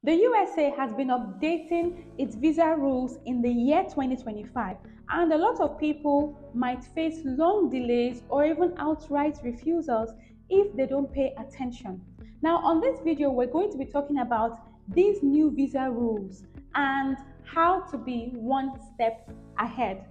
The USA has been updating its visa rules in the year 2025, and a lot of people might face long delays or even outright refusals if they don't pay attention. Now, on this video, we're going to be talking about these new visa rules and how to be one step ahead.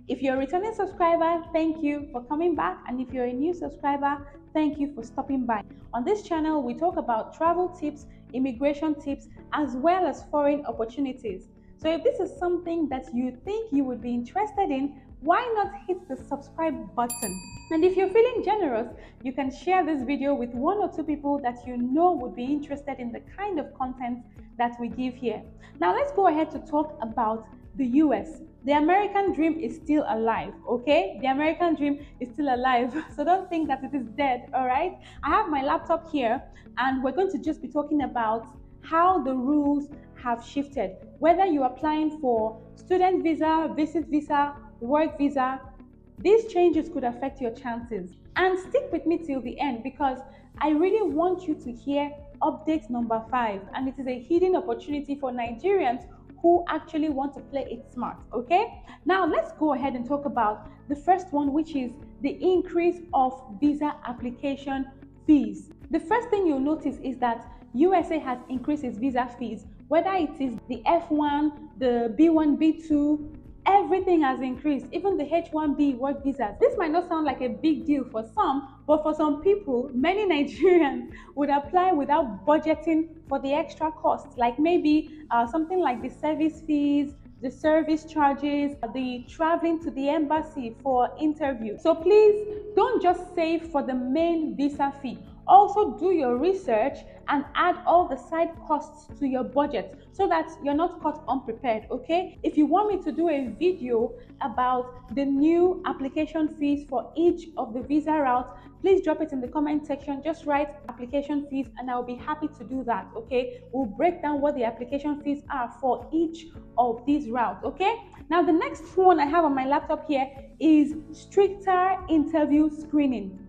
If you're a returning subscriber, thank you for coming back, and if you're a new subscriber, thank you for stopping by. On this channel, we talk about travel tips, immigration tips, as well as foreign opportunities. So if this is something that you think you would be interested in, why not hit the subscribe button? And if you're feeling generous, you can share this video with one or two people that you know would be interested in the kind of content that we give here. Now let's go ahead to talk about the US. The American dream is still alive, okay? The American dream is still alive, so don't think that it is dead, all right? I have my laptop here, and we're going to just be talking about how the rules have shifted. Whether you're applying for student visa, visit visa, work visa, these changes could affect your chances. And stick with me till the end, because I really want you to hear update number 5, and it is a hidden opportunity for Nigerians who actually want to play it smart, okay? Now let's go ahead and talk about the first one, which is the increase of visa application fees. The first thing you'll notice is that USA has increased its visa fees, whether it is the F1, the B1, B2, everything has increased, even the H1B work visas. This might not sound like a big deal for some, but for some people, many Nigerians would apply without budgeting for the extra costs, like maybe something like the service fees, the service charges, the traveling to the embassy for interview. So please don't just save for the main visa fee. Also do your research and add all the side costs to your budget so that you're not caught unprepared, okay? If you want me to do a video about the new application fees for each of the visa routes, please drop it in the comment section. Just write application fees and I'll be happy to do that, okay? We'll break down what the application fees are for each of these routes, okay? Now the next one I have on my laptop here is stricter interview screening.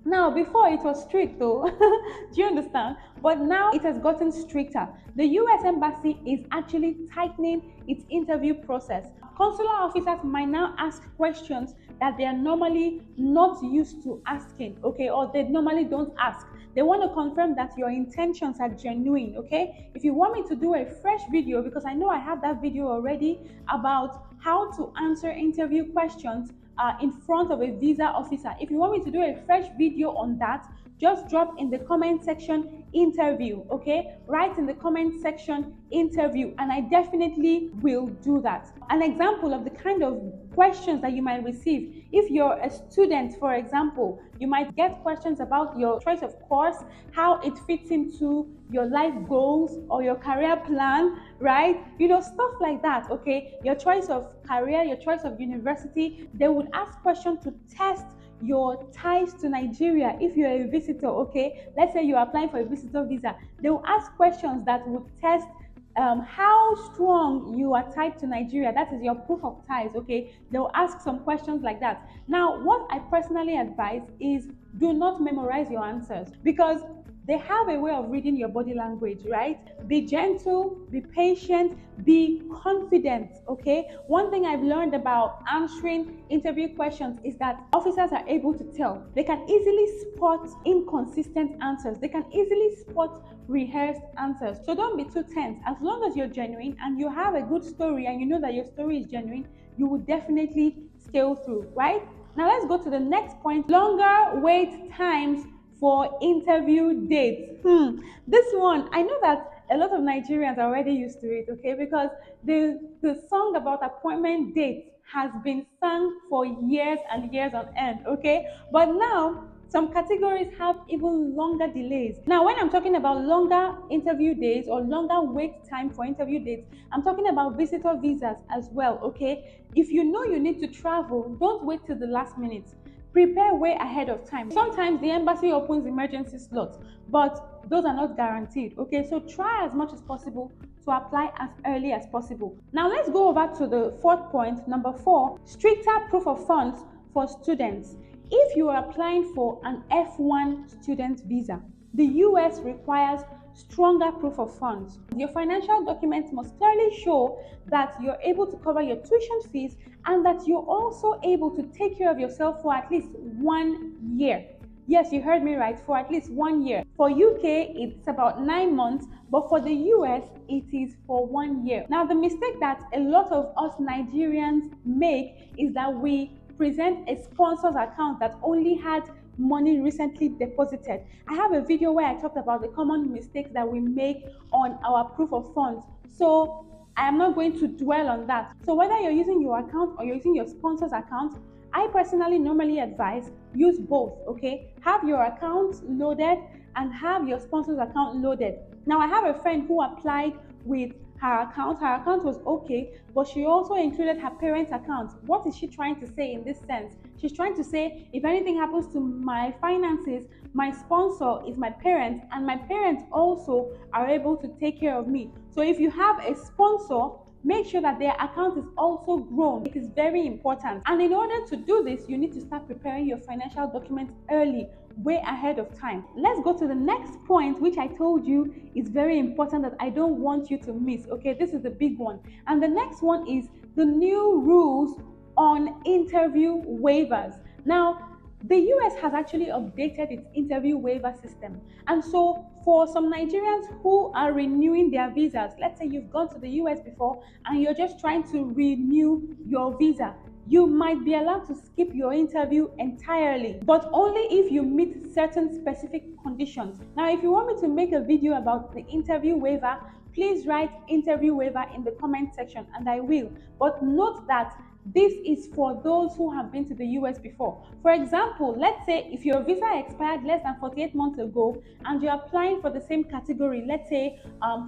Now, before it was strict though, do you understand? But now it has gotten stricter. The US Embassy is actually tightening its interview process. Consular officers might now ask questions that they are normally not used to asking, okay, or they normally don't ask. They want to confirm that your intentions are genuine, okay? If you want me to do a fresh video, because I know I have that video already about how to answer interview questions in front of a visa officer. If you want me to do a fresh video on that, just drop in the comment section interview, okay? Write in the comment section interview, and I definitely will do that. An example of the kind of questions that you might receive: if you're a student, for example, you might get questions about your choice of course, how it fits into your life goals or your career plan, right? You know, stuff like that, okay? Your choice of career, your choice of university. They would ask questions to test your ties to Nigeria if you're a visitor, okay? Let's say you're applying for a visitor visa. They will ask questions that would test how strong you are tied to Nigeria. That is your proof of ties, okay? They'll ask some questions like that. Now, what I personally advise is do not memorize your answers, because they have a way of reading your body language, right? Be gentle, be patient, be confident, okay? One thing I've learned about answering interview questions is that officers are able to tell. They can easily spot inconsistent answers. They can easily spot rehearsed answers. So don't be too tense. As long as you're genuine and you have a good story and you know that your story is genuine, you will definitely scale through, right? Now let's go to the next point: longer wait times for interview dates. This one, I know that a lot of Nigerians are already used to it, okay? Because the song about appointment dates has been sung for years and years on end, okay? But now, some categories have even longer delays. Now, when I'm talking about longer interview dates or longer wait time for interview dates, I'm talking about visitor visas as well, okay? If you know you need to travel, don't wait till the last minute. Prepare way ahead of time. Sometimes the embassy opens emergency slots, but those are not guaranteed, okay? So try as much as possible to apply as early as possible. Now let's go over to the fourth point, number 4, stricter proof of funds for students. If you are applying for an F1 student visa, the US requires stronger proof of funds. Your financial documents must clearly show that you're able to cover your tuition fees and that you're also able to take care of yourself for at least 1 year. Yes, you heard me right, for at least 1 year. For UK, it's about 9 months, but for the US, it is for 1 year. Now, the mistake that a lot of us Nigerians make is that we present a sponsor's account that only had money recently deposited. I have a video where I talked about the common mistakes that we make on our proof of funds. So I am not going to dwell on that. So whether you're using your account or you're using your sponsor's account, I personally normally advise use both, okay? Have your account loaded and have your sponsor's account loaded. Now, I have a friend who applied with her account. Her account was okay, but she also included her parents' account. What is she trying to say in this sense? She's trying to say, if anything happens to my finances, my sponsor is my parents, and my parents also are able to take care of me. So if you have a sponsor, make sure that their account is also grown. It is very important. And in order to do this, you need to start preparing your financial documents early, way ahead of time. Let's go to the next point, which I told you is very important that I don't want you to miss. Okay, this is the big one. And the next one is the new rules on interview waivers. Now, the US has actually updated its interview waiver system. And so for some Nigerians who are renewing their visas, let's say you've gone to the US before and you're just trying to renew your visa, you might be allowed to skip your interview entirely, but only if you meet certain specific conditions. Now, if you want me to make a video about the interview waiver, please write interview waiver in the comment section and I will. But note that this is for those who have been to the US before. For example, let's say if your visa expired less than 48 months ago and you're applying for the same category, let's say,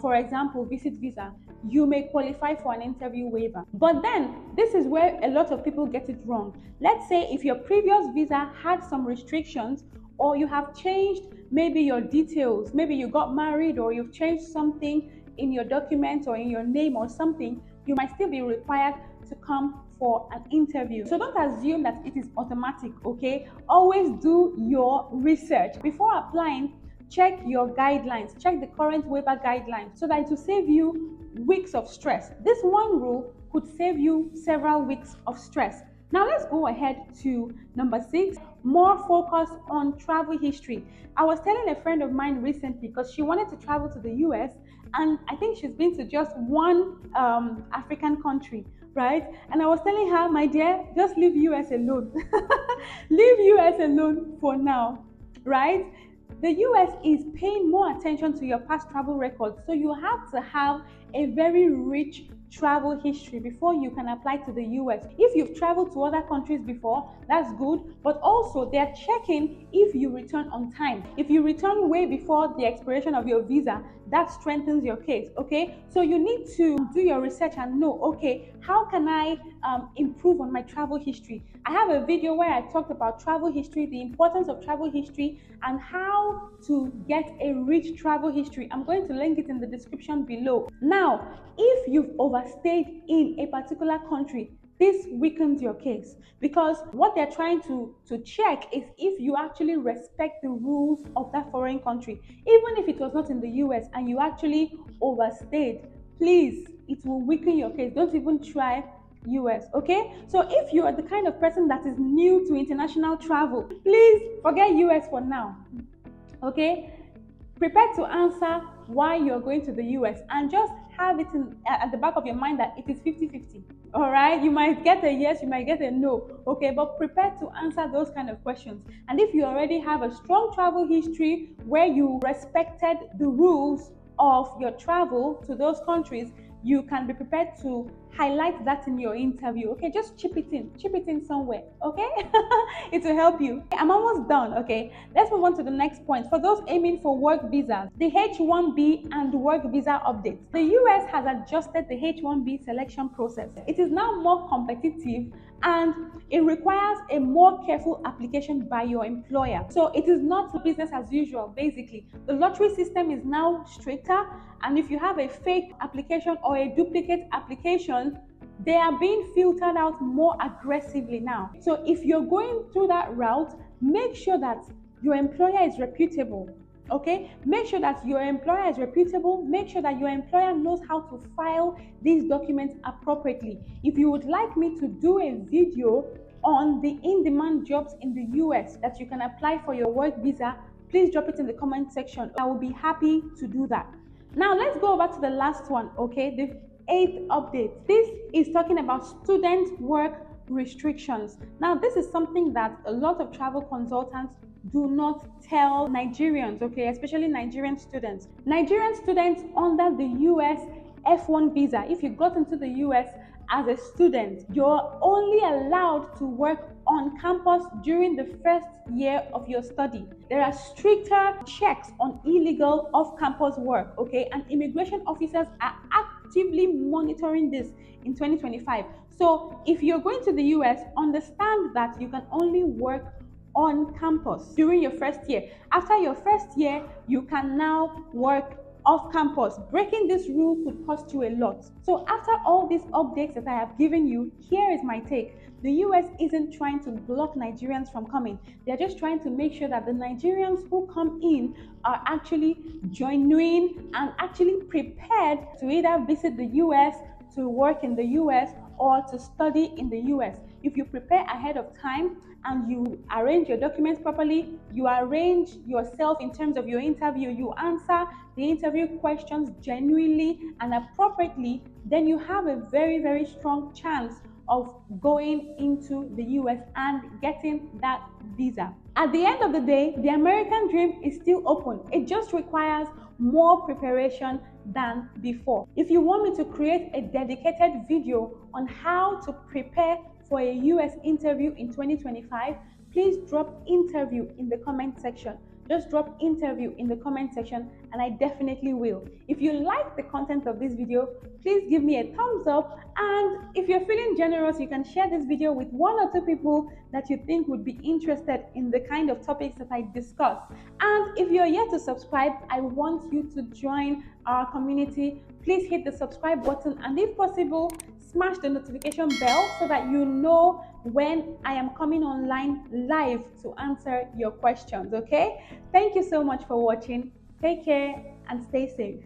for example, visit visa, you may qualify for an interview waiver. But then, this is where a lot of people get it wrong. Let's say if your previous visa had some restrictions or you have changed maybe your details, maybe you got married or you've changed something in your documents or in your name or something, you might still be required to come for an interview. So don't assume that it is automatic, okay? Always do your research. Before applying, check your guidelines, check the current waiver guidelines so that it will save you weeks of stress. This one rule could save you several weeks of stress. Now let's go ahead to number 6, more focus on travel history. I was telling a friend of mine recently because she wanted to travel to the US and I think she's been to just one African country, right? And I was telling her, my dear, just leave US alone. Leave US alone for now, right? The US is paying more attention to your past travel records, so you have to have a very rich travel history before you can apply to the US. If you've traveled to other countries before, that's good, but also they're checking if you return on time. If you return way before the expiration of your visa, that strengthens your case, okay? So you need to do your research and know, okay, how can I improve on my travel history? I have a video where I talked about travel history, the importance of travel history, and how to get a rich travel history. I'm going to link it in the description below. Now, if you've overstayed in a particular country, this weakens your case because what they're trying to check is if you actually respect the rules of that foreign country. Even if it was not in the US and you actually overstayed, please, it will weaken your case. Don't even try US, okay? So if you are the kind of person that is new to international travel, please forget US for now, okay? Prepare to answer why you're going to the US and just have it at the back of your mind that it is 50-50. All right, you might get a yes, you might get a no, okay, but prepare to answer those kind of questions. And if you already have a strong travel history where you respected the rules of your travel to those countries, you can be prepared to highlight that in your interview, okay? Just chip it in somewhere, okay? It will help you. I'm almost done, okay? Let's move on to the next point. For those aiming for work visas, the H-1B and work visa updates. The US has adjusted the H-1B selection process. It is now more competitive and it requires a more careful application by your employer. So it is not business as usual, basically. The lottery system is now stricter, and if you have a fake application or a duplicate application, they are being filtered out more aggressively now. So if you're going through that route, make sure that your employer is reputable. Okay, make sure that your employer is reputable. Make sure that your employer knows how to file these documents appropriately. If you would like me to do a video on the in-demand jobs in the US that you can apply for your work visa, please drop it in the comment section. I will be happy to do that. Now let's go over to the last one, okay? The eighth update. This is talking about student work restrictions. Now, this is something that a lot of travel consultants do not tell Nigerians, okay, especially Nigerian students. Nigerian students under the US F1 visa, if you got into the US as a student, you're only allowed to work on campus during the first year of your study. There are stricter checks on illegal off-campus work, okay, and immigration officers are actively monitoring this in 2025. So if you're going to the US, understand that you can only work on campus during your first year. After your first year, you can now work off campus. Breaking this rule could cost you a lot. So after all these updates that I have given you, here is my take. The US isn't trying to block Nigerians from coming. They're just trying to make sure that the Nigerians who come in are actually genuine and actually prepared to either visit the US, to work in the US, or to study in the US. If you prepare ahead of time and you arrange your documents properly, you arrange yourself in terms of your interview, you answer the interview questions genuinely and appropriately, then you have a very, very strong chance of going into the US and getting that visa. At the end of the day, the American dream is still open. It just requires more preparation than before. If you want me to create a dedicated video on how to prepare for a US interview in 2025, please drop interview in the comment section. Just drop interview in the comment section and I definitely will. If you like the content of this video, please give me a thumbs up, and if you're feeling generous, you can share this video with one or two people that you think would be interested in the kind of topics that I discuss. And if you're yet to subscribe, I want you to join our community. Please hit the subscribe button and if possible, smash the notification bell so that you know when I am coming online live to answer your questions, okay? Thank you so much for watching. Take care and stay safe.